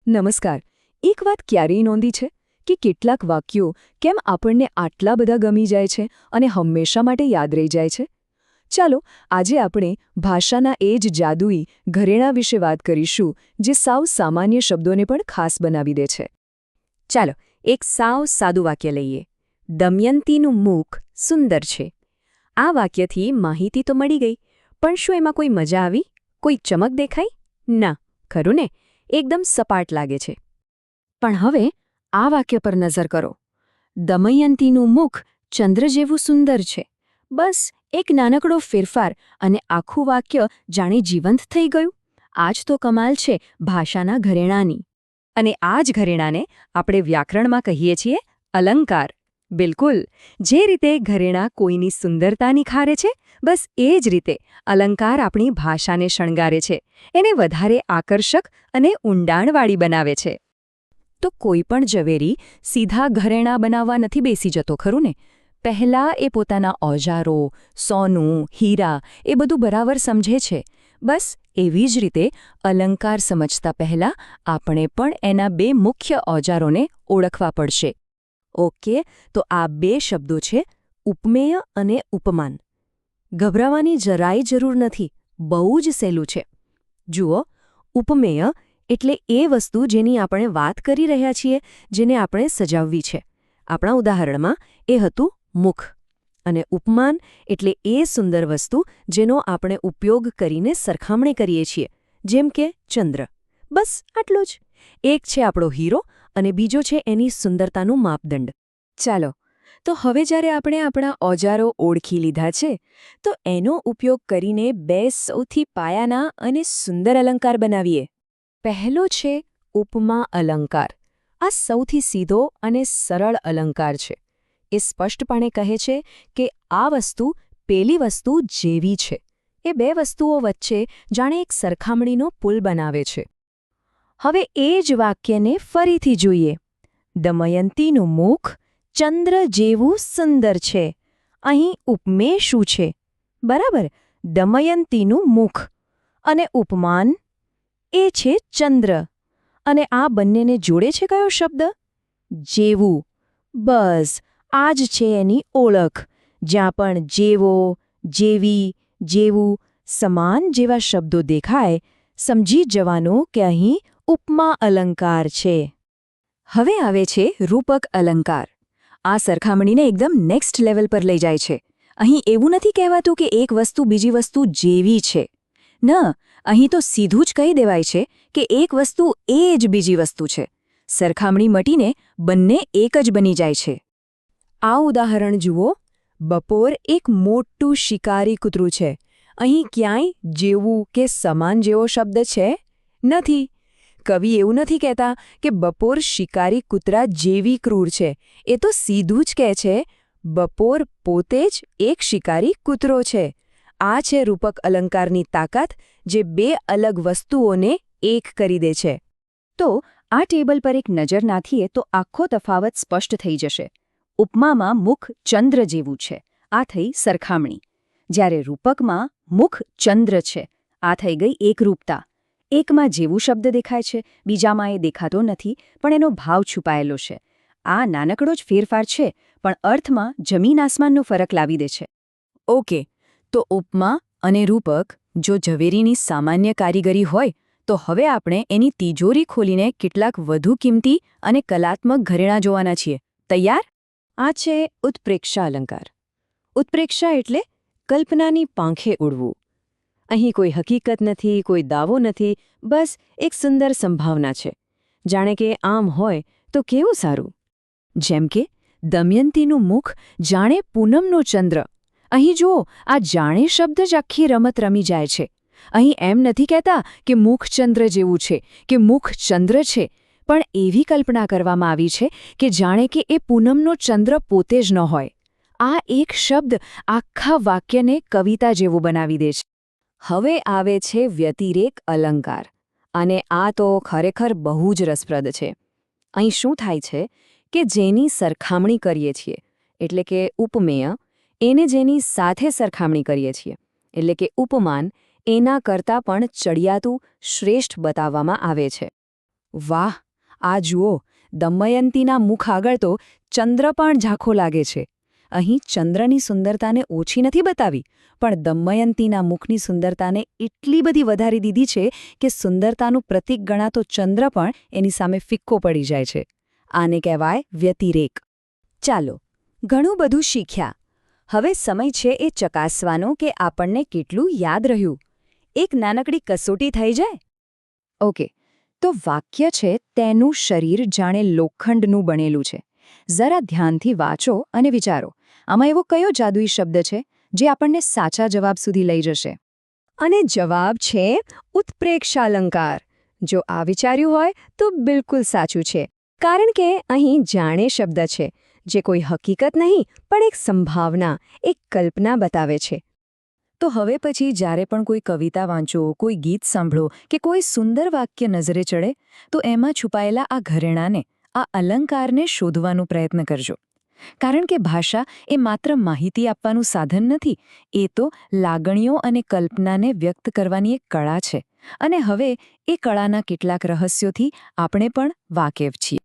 નમસ્કાર. એક વાત ક્યારેય નોંધી છે કે કેટલાક વાક્યો કેમ આપણને આટલા બધા ગમી જાય છે અને હંમેશા માટે યાદ રહી જાય છે? ચાલો, આજે આપણે ભાષાના એ જ જાદુઈ ઘરેણાં વિશે વાત કરીશું, જે સાવ સામાન્ય શબ્દોને પણ ખાસ બનાવી દે છે. ચાલો, એક સાવ સાદું વાક્ય લઈએ. દમયંતીનું મુખ સુંદર છે. આ વાક્યથી માહિતી તો મળી ગઈ, પણ શું એમાં કોઈ મજા આવી? કોઈ ચમક દેખાઈ? ના, ખરું ને? એકદમ સપાટ લાગે છે. પણ હવે આ વાક્ય પર નજર કરો. દમયંતીનું મુખ ચંદ્ર જેવું સુંદર છે. બસ એક નાનકડો ફેરફાર અને આખું વાક્ય જાણે જીવંત થઈ ગયું. આ જ તો કમાલ છે ભાષાના ઘરેણાની. અને આ જ ઘરેણાને આપણે વ્યાકરણમાં કહીએ છીએ અલંકાર. બિલકુલ, જે રીતે ઘરેણાં કોઈની સુંદરતા નિખારે છે, બસ એ જ રીતે અલંકાર આપણી ભાષાને શણગારે છે, એને વધારે આકર્ષક અને ઊંડાણવાળી બનાવે છે. તો કોઈ પણ ઝવેરી સીધા ઘરેણાં બનાવવા નથી બેસી જતો, ખરું ને? પહેલાં એ પોતાના ઓજારો, સોનું, હીરા એ બધું બરાબર સમજે છે. બસ એવી જ રીતે અલંકાર સમજતા પહેલાં આપણે પણ એના બે મુખ્ય ઓજારોને ઓળખવા પડશે. ઓકે, તો આ બે શબ્દો છે ઉપમેય અને ઉપમાન. ગભરાવાની જરાય જરૂર નથી, બહુ જ સહેલું છે. જુઓ, ઉપમેય એટલે એ વસ્તુ જેની આપણે વાત કરી રહ્યા છીએ, જેને આપણે સજાવવી છે. આપણા ઉદાહરણમાં એ હતું મુખ. અને ઉપમાન એટલે એ સુંદર વસ્તુ જેનો આપણે ઉપયોગ કરીને સરખામણી કરીએ છીએ, જેમ કે ચંદ્ર. બસ આટલું જ. એક છે આપણો હીરો અને બીજો છે એની સુંદરતાનું માપદંડ. ચાલો, તો હવે જ્યારે આપણે આપણા ઓજારો ઓળખી લીધા છે, તો એનો ઉપયોગ કરીને બે સૌથી પાયાના અને સુંદર અલંકાર બનાવીએ. પહેલો છે ઉપમા અલંકાર. આ સૌથી સીધો અને સરળ અલંકાર છે. એ સ્પષ્ટપણે કહે છે કે આ વસ્તુ પેલી વસ્તુ જેવી છે. એ બે વસ્તુઓ વચ્ચે જાણે એક સરખામણીનો પુલ બનાવે છે. હવે એ જ વાક્યને ફરીથી જોઈએ. દમયંતીનું મુખ ચંદ્ર જેવું સુંદર છે. અહીં ઉપમેય શું છે? બરાબર, દમયંતીનું મુખ. અને ઉપમાન એ છે ચંદ્ર. અને આ બંનેને જોડે છે કયો શબ્દ? જેવું. બસ આ જ છે એની ઓળખ. જ્યાં પણ જેવો, જેવી, જેવું, સમાન જેવા શબ્દો દેખાય, સમજી જવાનું કે અહીં ઉપમા અલંકાર છે. હવે આવે છે રૂપક અલંકાર. આ સરખામણીને એકદમ નેક્સ્ટ લેવલ પર લઈ જાય છે. અહીં એવું નથી કહેવાતું કે એક વસ્તુ બીજી વસ્તુ જેવી છે. ન, અહીં તો સીધું જ કહી દેવાય છે કે એક વસ્તુ એ જ બીજી વસ્તુ છે. સરખામણી મટીને બંને એક જ બની જાય છે. આ ઉદાહરણ જુઓ. બપોર એક મોટું શિકારી કૂતરું છે. અહીં ક્યાંય જેવું કે સમાન જેવો શબ્દ છે? નથી. કવિ એવું નથી કહેતા કે બપોર શિકારી કૂતરા જેવી ક્રૂર છે. એ તો સીધું જ કહે છે બપોર પોતે જ એક શિકારી કૂતરો છે. આ છે રૂપક અલંકારની તાકાત, જે બે અલગ વસ્તુઓને એક કરી દે છે. તો આ ટેબલ પર એક નજર નાખીએ તો આખો તફાવત સ્પષ્ટ થઈ જશે. ઉપમામાં મુખ ચંદ્ર જેવું છે. આ થઈ સરખામણી. જ્યારે રૂપકમાં મુખ ચંદ્ર છે. આ થઈ ગઈ એકરૂપતા. એકમાં જેવું શબ્દ દેખાય છે, બીજામાં એ દેખાતો નથી, પણ એનો ભાવ છુપાયેલો છે. આ નાનકડો જ ફેરફાર છે, પણ અર્થમાં જમીન આસમાનનો ફરક લાવી દે છે. ઓકે, તો ઉપમા અને રૂપક જો ઝવેરીની સામાન્ય કારીગરી હોય, તો હવે આપણે એની તિજોરી ખોલીને કેટલાક વધુ કિંમતી અને કલાત્મક ઘરેણાં જોવાના છીએ. તૈયાર? આ છે ઉત્પ્રેક્ષા અલંકાર. ઉત્પ્રેક્ષા એટલે કલ્પનાની પાંખે ઉડવું. અહીં કોઈ હકીકત નથી, કોઈ દાવો નથી, બસ એક સુંદર સંભાવના છે. જાણે કે આમ હોય તો કેવું સારું. જેમ કે દમયંતીનું મુખ જાણે પૂનમનો ચંદ્ર. અહીં જુઓ, આ જાણે શબ્દ જ આખી રમત રમી જાય છે. અહીં એમ નથી કહેતા કે મુખ ચંદ્ર જેવું છે કે મુખ ચંદ્ર છે, પણ એવી કલ્પના કરવામાં આવી છે કે જાણે કે એ પૂનમનો ચંદ્ર પોતે જ ન હોય. આ એક શબ્દ આખા વાક્યને કવિતા જેવું બનાવી દે છે. હવે આવે છે વ્યતિરેક અલંકાર. અને આ તો ખરેખર બહુ જ રસપ્રદ છે. અહીં શું થાય છે કે જેની સરખામણી કરીએ છીએ, એટલે કે ઉપમેય, એને જેની સાથે સરખામણી કરીએ છીએ, એટલે કે ઉપમાન, એના કરતાં પણ ચડિયાતું, શ્રેષ્ઠ બતાવવામાં આવે છે. વાહ, આ જુઓ, દમયંતીના મુખ આગળ તો ચંદ્ર પણ ઝાંખો લાગે છે. અહીં ચંદ્રની સુંદરતાને ઓછી નથી બતાવી, પણ દમયંતીના મુખની સુંદરતાને એટલી બધી વધારી દીધી છે કે સુંદરતાનું પ્રતીક ગણાતો ચંદ્ર પણ એની સામે ફિક્કો પડી જાય છે. આને કહેવાય વ્યતિરેક. ચાલો, ઘણું બધું શીખ્યા. હવે સમય છે એ ચકાસવાનો કે આપણને કેટલું યાદ રહ્યું. એક નાનકડી કસોટી થઈ જાય. ઓકે, તો વાક્ય છે તેનું શરીર જાણે લોખંડનું બનેલું છે. જરા ધ્યાનથી વાંચો અને વિચારો, આમાં એવો કયો જાદુઈ શબ્દ છે જે આપણને સાચા જવાબ સુધી લઈ જશે? અને જવાબ છે ઉત્પ્રેક્ષાલંકાર. જો આ વિચાર્યું હોય તો બિલકુલ સાચું છે, કારણ કે અહીં જાણે શબ્દ છે જે કોઈ હકીકત નહીં પણ એક સંભાવના, એક કલ્પના બતાવે છે. તો હવે પછી જ્યારે પણ કોઈ કવિતા વાંચો, કોઈ ગીત સાંભળો કે કોઈ સુંદર વાક્ય નજરે ચડે, તો એમાં છુપાયેલા આ ઘરેણાને, આ અલંકારને શોધવાનો પ્રયત્ન કરજો. કારણ કે ભાષા એ માત્ર માહિતી આપવાનું સાધન નથી, એ તો લાગણીઓ અને કલ્પનાને વ્યક્ત કરવાની એક કળા છે. અને હવે એ કળાના કેટલાક રહસ્યોથી આપણે પણ વાકેફ છીએ.